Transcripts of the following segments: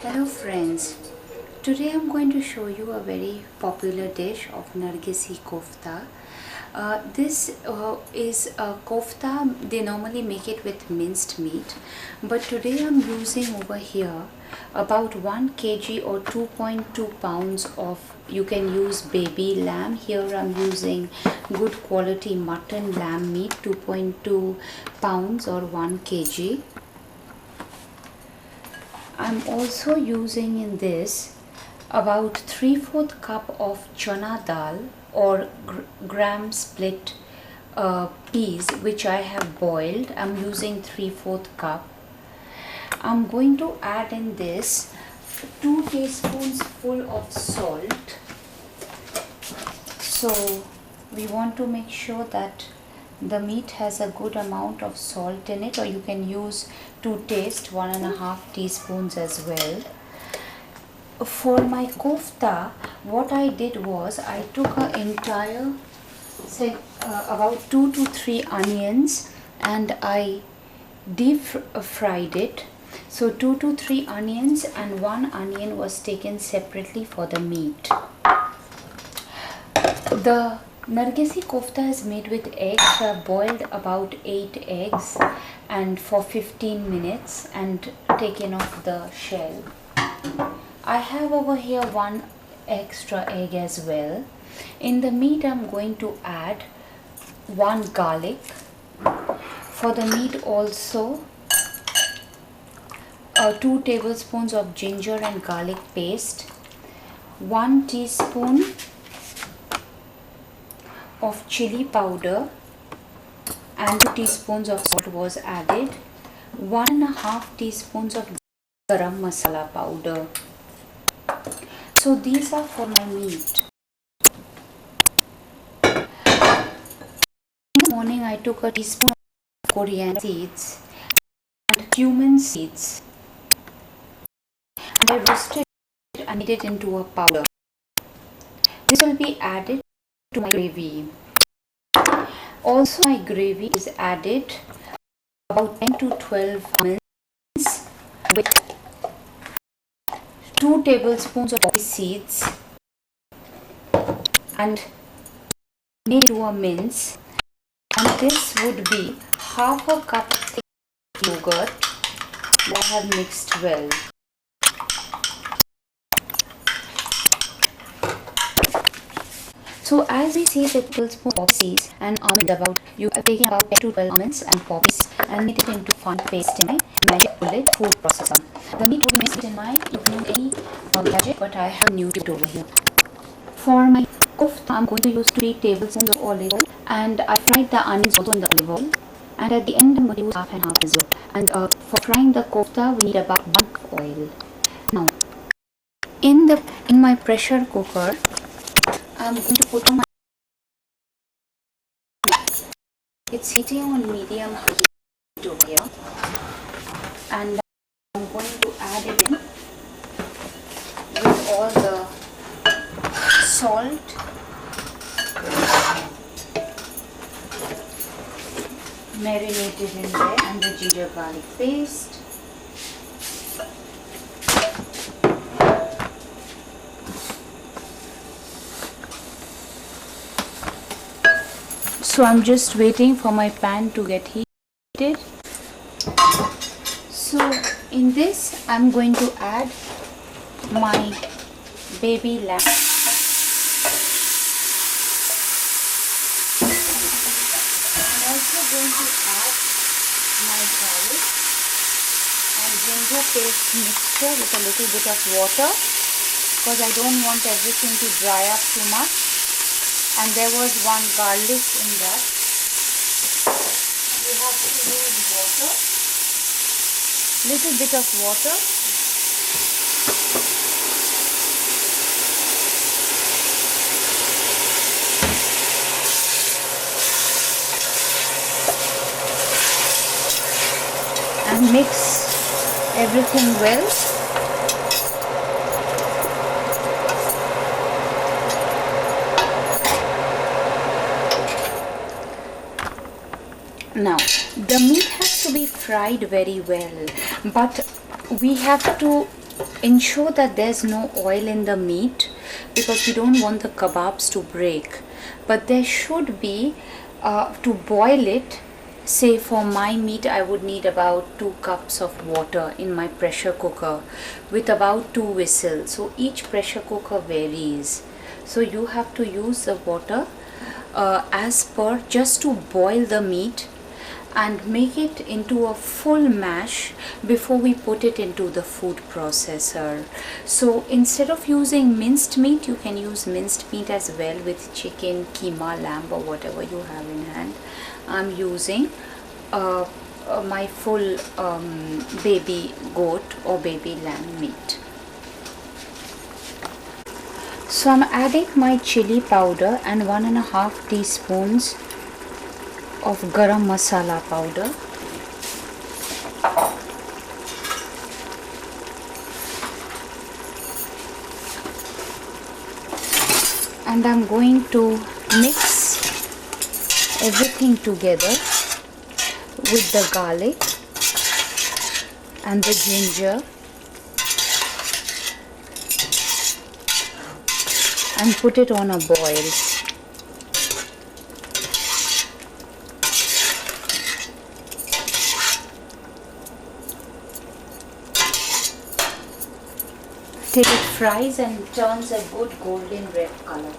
Hello friends, today I'm going to show you a very popular dish of Nargisi Kofta. This is a kofta. They normally make it with minced meat, but today I'm using over here about 1 kg or 2.2 pounds of, you can use baby lamb. Here I'm using good quality mutton lamb meat, 2.2 pounds or 1 kg. I'm also using in this about 3/4 cup of chana dal or gram split peas, which I have boiled. I'm using 3/4 cup. I'm going to add in this 2 teaspoons full of salt. So we want to make sure that the meat has a good amount of salt in it, or you can use to taste 1.5 teaspoons as well. For my kofta, what I did was I took an entire about 2 to 3 onions and I deep fried it. So 2 to 3 onions and 1 onion was taken separately for the meat. The Nargisi kofta is made with eggs. So I boiled about 8 eggs and for 15 minutes and taken off the shell. I have over here 1 extra egg as well. In the meat I'm going to add 1 garlic. For the meat also 2 tablespoons of ginger and garlic paste, 1 teaspoon of chili powder and 2 teaspoons of salt was added, 1.5 teaspoons of garam masala powder. So these are for my meat. In the morning I took a teaspoon of coriander seeds and cumin seeds and I roasted it and made it into a powder. This will be added to my gravy. Also my gravy is added about 10 to 12 almonds with 2 tablespoons of poppy seeds and made into a mince, and this would be half a cup thick yogurt that I have mixed well. So as we see the tablespoon of seeds and almond, about you are taking about 10 to 12 almonds and poppies and made it into fine paste in my magic bullet food processor. The meat will be mixed in my, you can use any gadget, but I have new it over here. For my kofta, I'm going to use 3 tablespoons of olive oil, and I fried the onions also in the olive oil, and at the end I'm going to use half and half as well. And for frying the kofta we need about 1 cup oil. Now in my pressure cooker I'm going to put on my, it's heating on medium heat over here, and I'm going to add it in with all the salt, marinated in there, and the ginger garlic paste. So I'm just waiting for my pan to get heated. So in this I'm going to add my baby lamb. I'm also going to add my garlic and ginger paste mixture with a little bit of water, because I don't want everything to dry up too much. And there was 1 garlic in that. You have to use water, little bit of water. And mix everything well. Now the meat has to be fried very well, but we have to ensure that there's no oil in the meat because we don't want the kebabs to break. But there should be, to boil it, say for my meat I would need about 2 cups of water in my pressure cooker with about 2 whistles. So each pressure cooker varies. So you have to use the water as per, just to boil the meat and make it into a full mash before we put it into the food processor. So instead of using minced meat, you can use minced meat as well with chicken, keema, lamb or whatever you have in hand. I'm using my full baby goat or baby lamb meat. So I'm adding my chili powder and 1.5 teaspoons of garam masala powder. And I'm going to mix everything together with the garlic and the ginger and put it on a boil. Till it fries and turns a good golden red color.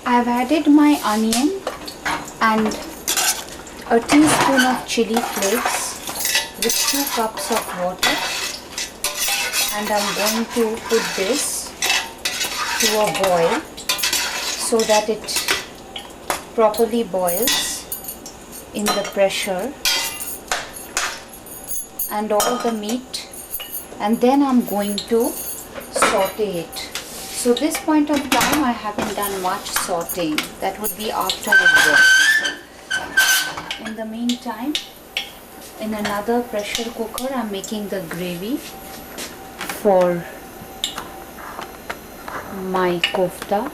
I've added my onion and a teaspoon of chili flakes with 2 cups of water, and I'm going to put this to a boil so that it properly boils in the pressure and all the meat, and then I'm going to saute it. So this point of time I haven't done much sauteing. That would be after the work. In the meantime, in another pressure cooker I'm making the gravy for my kofta.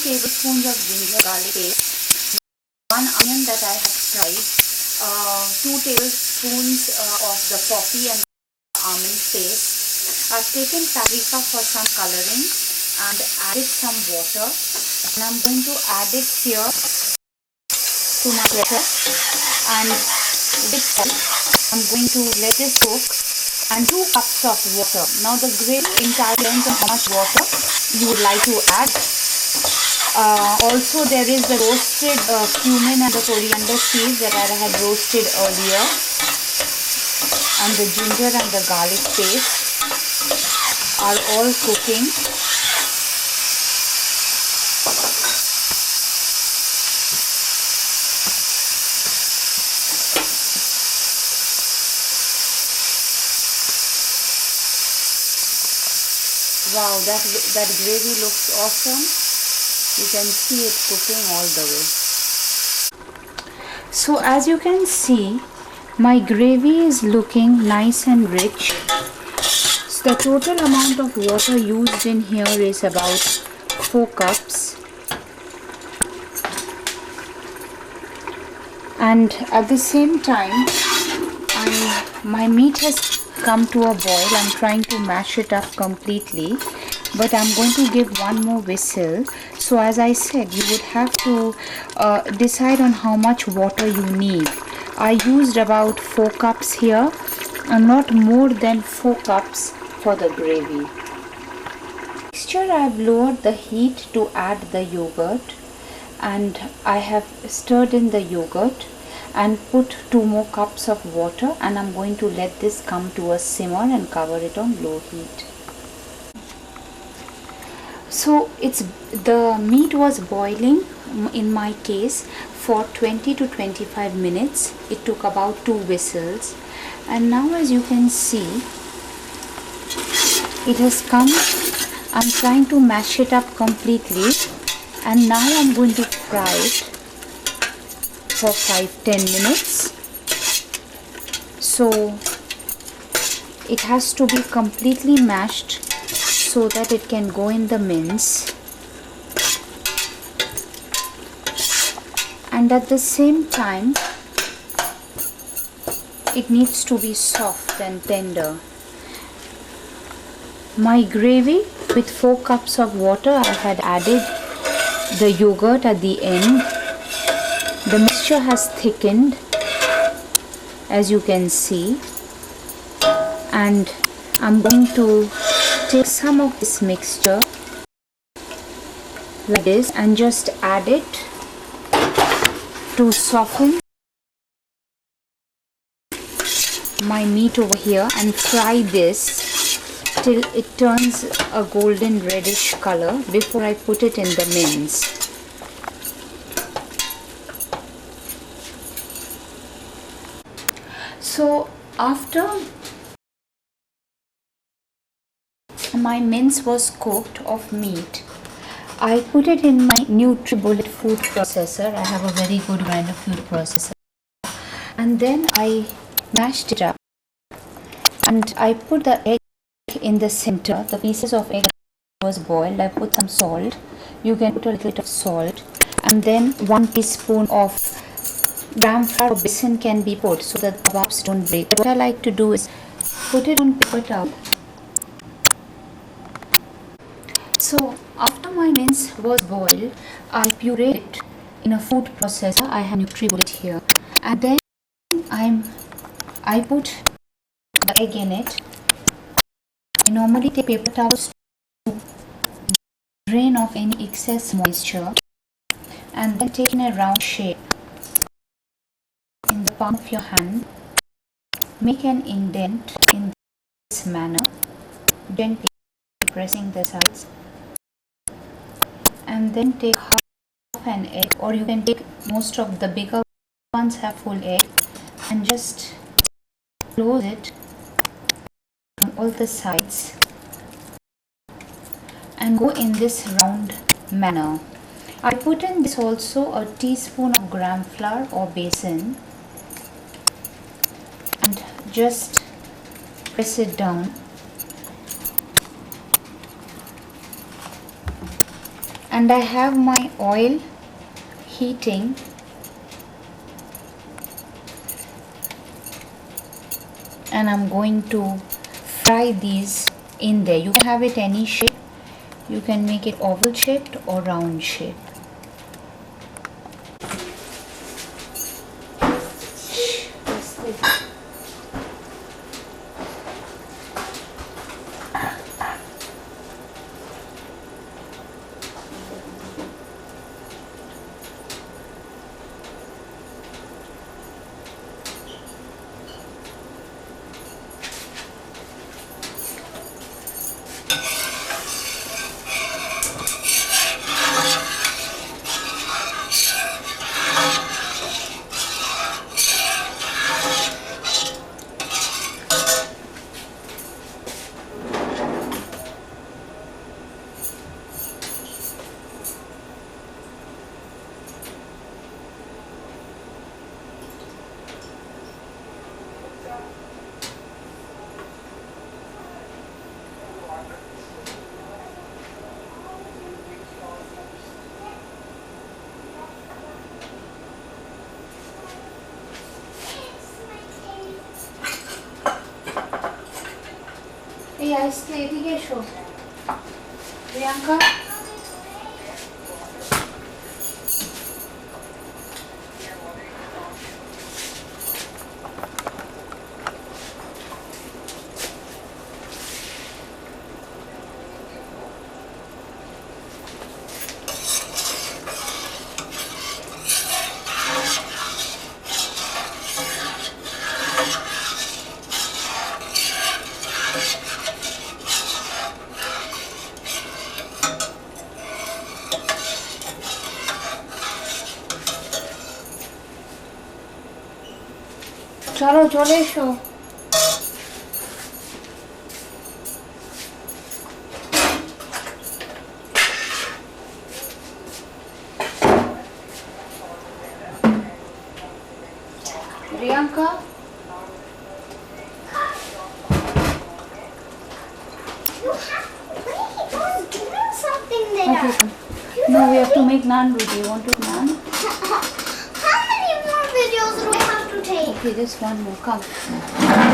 tablespoons of ginger garlic paste, 1 onion that I have fried, 2 tablespoons of the poppy and almond paste. I've taken paprika for some coloring and added some water, and I'm going to add it here to my pressure, and with that I'm going to let this cook, and 2 cups of water. Now the gravy entirely depends on how much water you would like to add. Also there is the roasted cumin and the coriander seeds that I had roasted earlier, and the ginger and the garlic paste are all cooking. Wow, that gravy looks awesome. You can see it cooking all the way. So as you can see, my gravy is looking nice and rich. So the total amount of water used in here is about 4 cups. And at the same time, my meat has come to a boil. I'm trying to mash it up completely, but I'm going to give one more whistle. So as I said, you would have to decide on how much water you need. I used about 4 cups here, and not more than 4 cups for the gravy. Mixture, I've lowered the heat to add the yogurt, and I have stirred in the yogurt and put 2 more cups of water, and I'm going to let this come to a simmer and cover it on low heat. So the meat was boiling in my case for 20 to 25 minutes. It took about 2 whistles, and now as you can see, it has come. I'm trying to mash it up completely, and now I'm going to fry it for 5-10 minutes. So it has to be completely mashed so that it can go in the mince, and at the same time it needs to be soft and tender. My gravy, with 4 cups of water, I had added the yogurt at the end. The mixture has thickened, as you can see, and I'm going to take some of this mixture like this and just add it to soften my meat over here, and fry this till it turns a golden reddish color before I put it in the mince. So after my mince was cooked of meat, I put it in my NutriBullet food processor. I have a very good grinder food processor, and then I mashed it up, and I put the egg in the center. The pieces of egg was boiled. I put some salt. You can put a little bit of salt, and then 1 teaspoon of gram flour or besan can be put so that the kebabs don't break. But what I like to do is put it on paper towel. So after my mince was boiled, I pureed it in a food processor. I have NutriBullet here, and then I put the egg in it. I normally take paper towels to drain off any excess moisture, and then take in a round shape in the palm of your hand. Make an indent in this manner, gently pressing the sides, and then take half an egg, or you can take most of the bigger ones have full egg, and just close it on all the sides and go in this round manner. I put in this also a teaspoon of gram flour or besan, and just press it down, and I have my oil heating. And I'm going to fry these in there. You can have it any shape. You can make it oval shaped or round shaped. Yes, lady, show. Priyanka. চলো চলে এসো। Priyanka, you have wait, I was doing something there. okay. No, we have to make naan roti. You want to naan? How many more videos do I have to take? Okay, just one more. Come.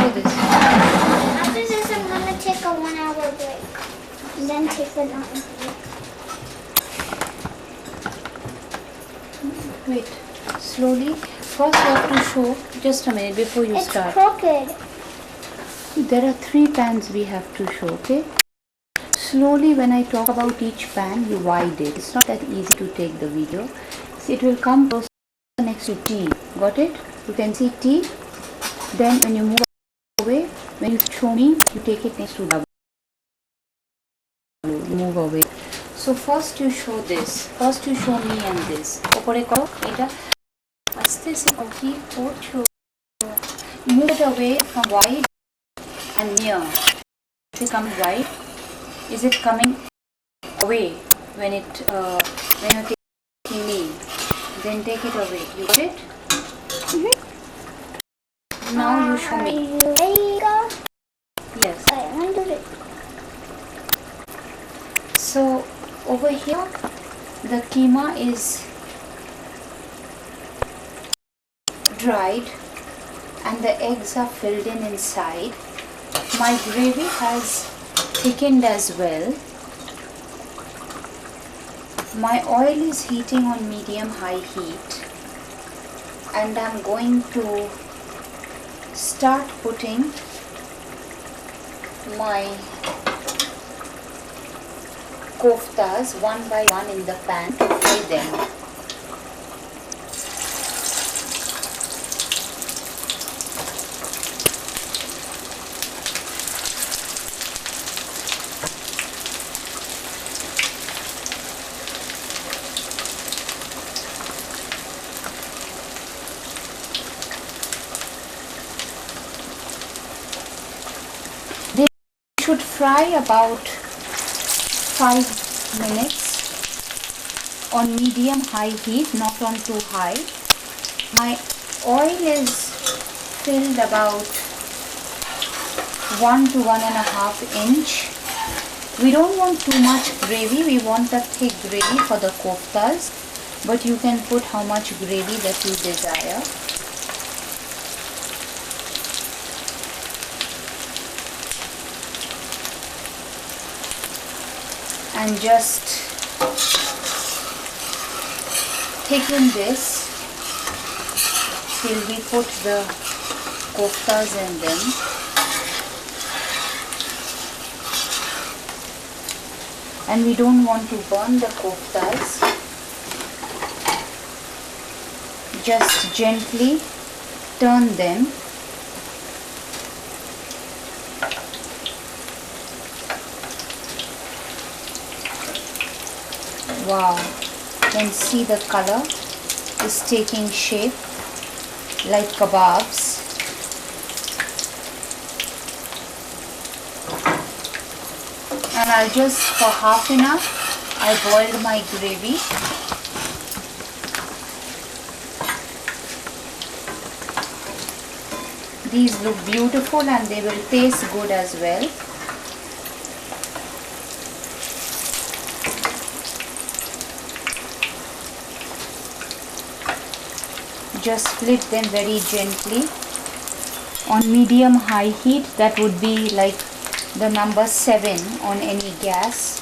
Do this. After this, I'm gonna take a 1 hour break. Then take another break. Wait. Slowly. First, you have to show. Just a minute before you It's start. crooked. There are 3 pans we have to show. Okay. Slowly, when I talk about each pan, you wide it. It's not that easy to take the video. See, it will come close next to T. Got it? You can see T. Then when you move away, when you show me, you take it next to W. You move away. So first you show this. First you show me and this. Opore koro eta aste se ki korcho. Move it away from wide and near. Is it coming wide? Is it coming away when you're taking me? Then take it away. You got it? Now you show me. Are you ready, go? Yes. Alright, I'm gonna do it. So over here the keema is dried and the eggs are filled in inside. My gravy has thickened as well. My oil is heating on medium high heat and I'm going to start putting my koftas one by one in the pan to fry them. They should fry about 5 minutes on medium high heat, not on too high. My oil is filled about 1 to 1.5 inch We don't want too much gravy. We want a thick gravy for the koftas, but you can put how much gravy that you desire. And just thicken this till we put the koftas in them. And we don't want to burn the koftas. Just gently turn them. Wow, you can see the color is taking shape like kebabs. And I'll just, for half an hour, I boiled my gravy. These look beautiful and they will taste good as well. Just flip them very gently on medium-high heat. That would be like the number 7 on any gas.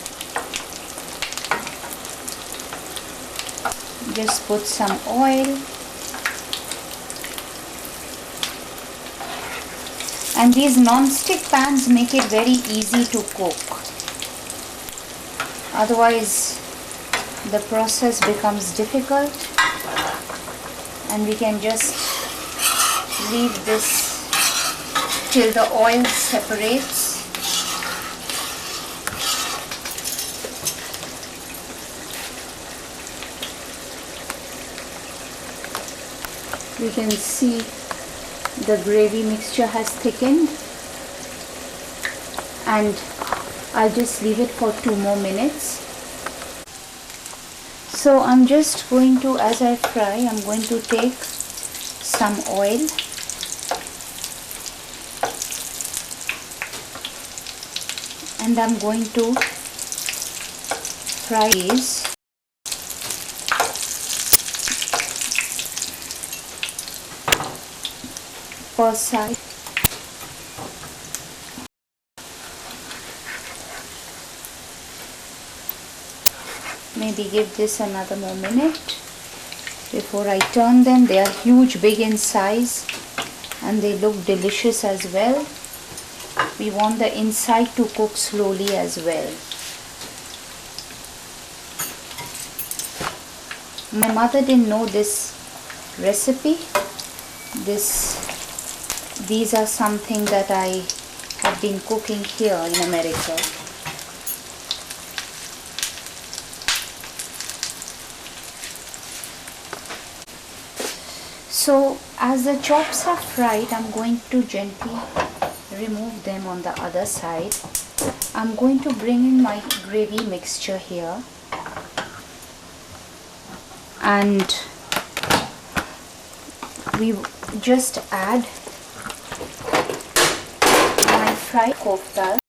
Just put some oil. And these non-stick pans make it very easy to cook. Otherwise, the process becomes difficult. And we can just leave this till the oil separates. You can see the gravy mixture has thickened, and I'll just leave it for 2 more minutes. So I'm just going to, as I fry, I'm going to take some oil and I'm going to fry these. Per side. Maybe give this another more minute before I turn them. They are huge, big in size, and they look delicious as well. We want the inside to cook slowly as well. My mother didn't know this recipe. These are something that I have been cooking here in America. So as the chops are fried, I'm going to gently remove them on the other side. I'm going to bring in my gravy mixture here. And we just add my fried koftas.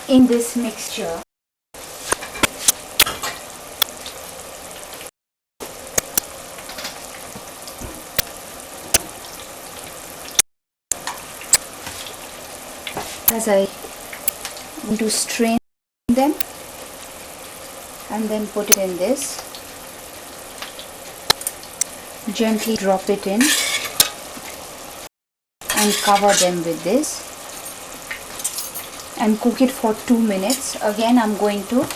In this mixture. As I want to strain them and then put it in this, gently drop it in and cover them with this and cook it for 2 minutes. Again, I'm going to